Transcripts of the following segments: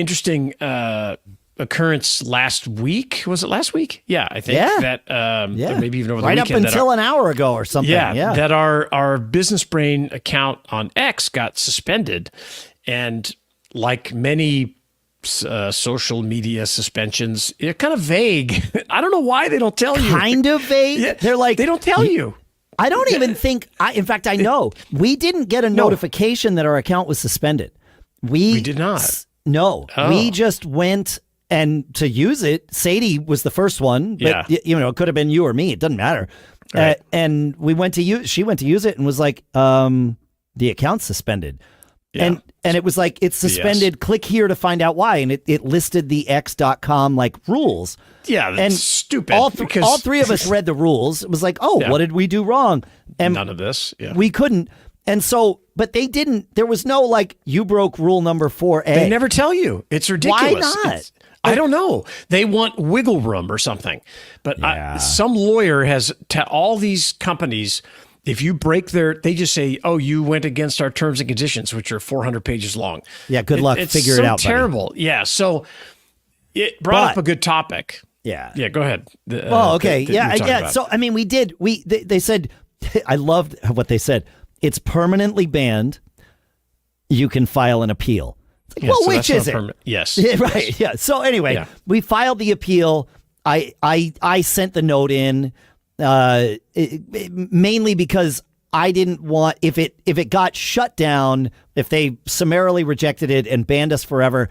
interesting occurrence last week. Was it last week? Yeah, I think that maybe even over the right weekend. Up until an hour ago or something. Yeah, that our Business Brain account on X got suspended. And like many social media suspensions, they're kind of vague. I don't know why they don't tell you. Kind of vague? Yeah, they're like... They don't tell you. I don't even think... in fact, I know. We didn't get a notification that our account was suspended. We did not. No. Oh. We just went... And to use it, Sadie was the first one, but it could have been you or me. It doesn't matter. Right. And we went to use. She went to use it and was like, "The account's suspended." Yeah. And it was like, "It's suspended. Click here to find out why." And it listed the X.com like rules. Yeah, that's and stupid. All three of us read the rules. It was like, "Oh, what did we do wrong?" And none of this. Yeah. We couldn't. And so, but they didn't. There was no like, "You broke rule number 4A." They never tell you. It's ridiculous. Why not? I don't know. They want wiggle room or something. But some lawyer has all these companies, if you break they just say, "Oh, you went against our terms and conditions," which are 400 pages long. Yeah, good luck. Figure it out, buddy. It's terrible. Yeah, so it brought up a good topic. Yeah. Yeah, go ahead. Okay. Yeah. So, I mean, they said, I loved what they said. It's permanently banned. You can file an appeal. Well, which is it? Yes. Right. Yeah. So anyway, we filed the appeal. I sent the note in mainly because I didn't want if it got shut down, if they summarily rejected it and banned us forever,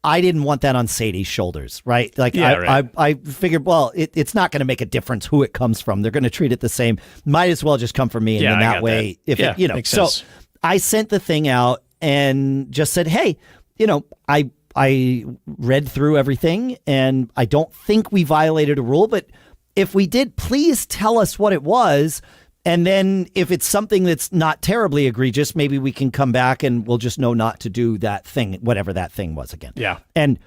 I didn't want that on Sadie's shoulders. Right. Like I figured, well, it's not going to make a difference who it comes from. They're going to treat it the same. Might as well just come from me. And then that way, makes sense. I sent the thing out and just said, hey, I read through everything and I don't think we violated a rule, but if we did, please tell us what it was. And then if it's something that's not terribly egregious, maybe we can come back and we'll just know not to do that thing, whatever that thing was again. Yeah. And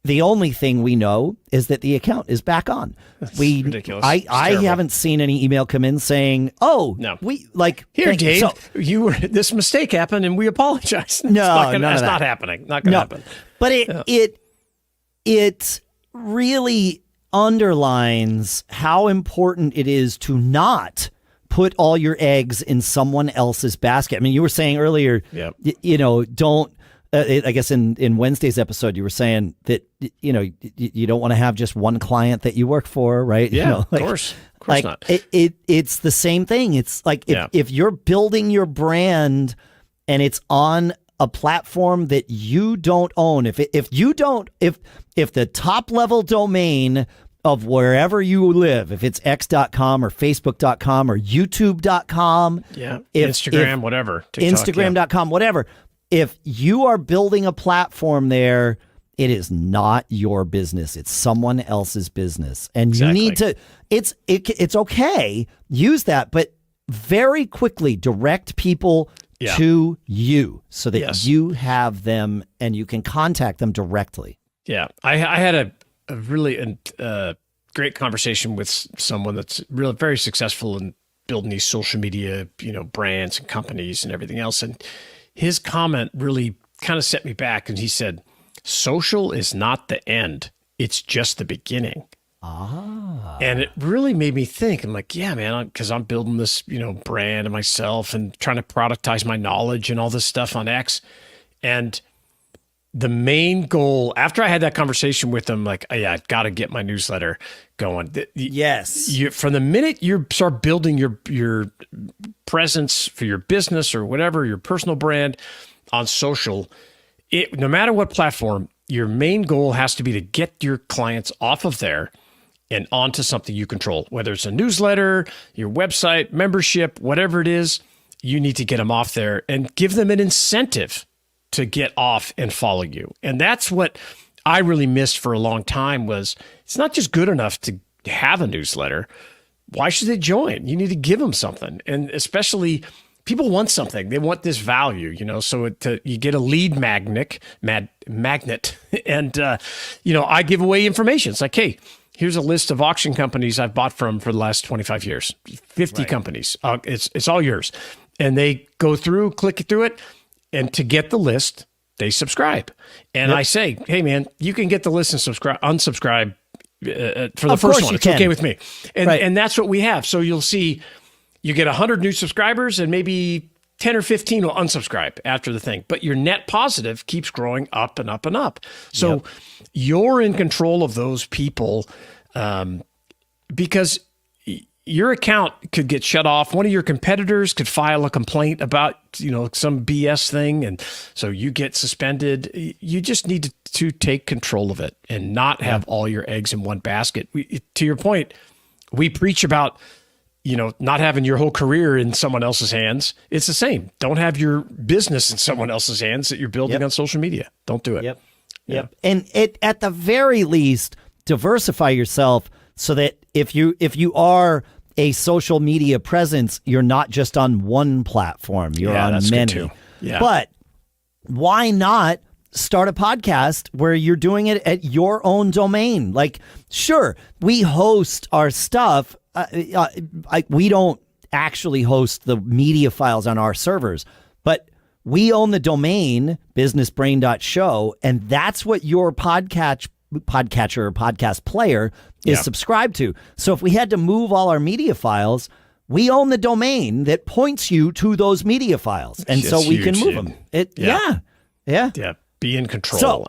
the only thing we know is that the account is back on. That's ridiculous. I haven't seen any email come in saying, "Oh, no, we like here, Dave. This mistake happened, and we apologize." No, it's not happening. Not going to happen. But it really underlines how important it is to not put all your eggs in someone else's basket. I mean, you were saying earlier, don't. I guess in Wednesday's episode, you were saying that, you don't want to have just one client that you work for, right? Yeah, of course not. It's the same thing. It's like if you're building your brand and it's on a platform that you don't own, if the top level domain of wherever you live, if it's x.com or facebook.com or youtube.com, Instagram, whatever, TikTok, Instagram.com, whatever. If you are building a platform there, it is not your business. It's someone else's business. And you need to, it's okay, use that, but very quickly direct people to you so that you have them and you can contact them directly. Yeah. I had a really great conversation with someone that's really very successful in building these social media, brands and companies and everything else. And his comment really kind of set me back, and he said, "Social is not the end; it's just the beginning." And it really made me think. I'm like, yeah, man, because I'm building this, brand of myself and trying to productize my knowledge and all this stuff on X. And the main goal, after I had that conversation with him, like, I've got to get my newsletter going. Yes. From the minute you start building your presence for your business or whatever, your personal brand on social, no matter what platform, your main goal has to be to get your clients off of there and onto something you control, whether it's a newsletter, your website, membership, whatever it is. You need to get them off there and give them an incentive to get off and follow you. And that's what I really missed for a long time was it's not just good enough to have a newsletter. Why should they join? You need to give them something. And especially people want something. They want this value, so you get a lead magnet. And, I give away information. It's like, hey, here's a list of auction companies I've bought from for the last 25 years, 50 companies. It's all yours. And they go through, click through it. And to get the list, they subscribe. And I say, hey, man, you can get the list and unsubscribe for the first one. It's okay with me. And that's what we have. So you'll see you get 100 new subscribers and maybe 10 or 15 will unsubscribe after the thing. But your net positive keeps growing up and up and up. So you're in control of those people because your account could get shut off. One of your competitors could file a complaint about, some BS thing. And so you get suspended. You just need to take control of it and not have all your eggs in one basket. To your point, we preach about, not having your whole career in someone else's hands. It's the same. Don't have your business in someone else's hands that you're building on social media. Don't do it. Yep. And at the very least, diversify yourself so that if you are a social media presence, you're not just on one platform. You're on many. Good too. Yeah. But why not start a podcast where you're doing it at your own domain? Like, sure, we host our stuff. We don't actually host the media files on our servers, but we own the domain businessbrain.show, and that's what your podcatcher or podcast player is subscribed to. So if we had to move all our media files, we own the domain that points you to those media files, and so we can move them. Yeah. Be in control. So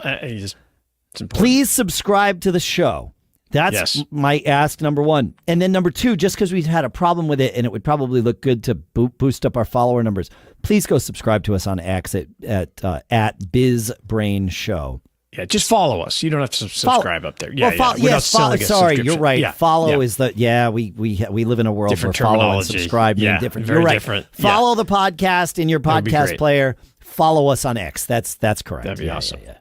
please subscribe to the show. That's my ask, number one. And then number two, just because we've had a problem with it and it would probably look good to boost up our follower numbers, please go subscribe to us on X at BizBrain Show. Yeah, just follow us. You don't have to subscribe up there. Sorry, you're right. Follow is the we live in a world different where follow and subscribe mean different. You're right. Different. Follow the podcast in your podcast player. Follow us on X. That's correct. That'd be awesome.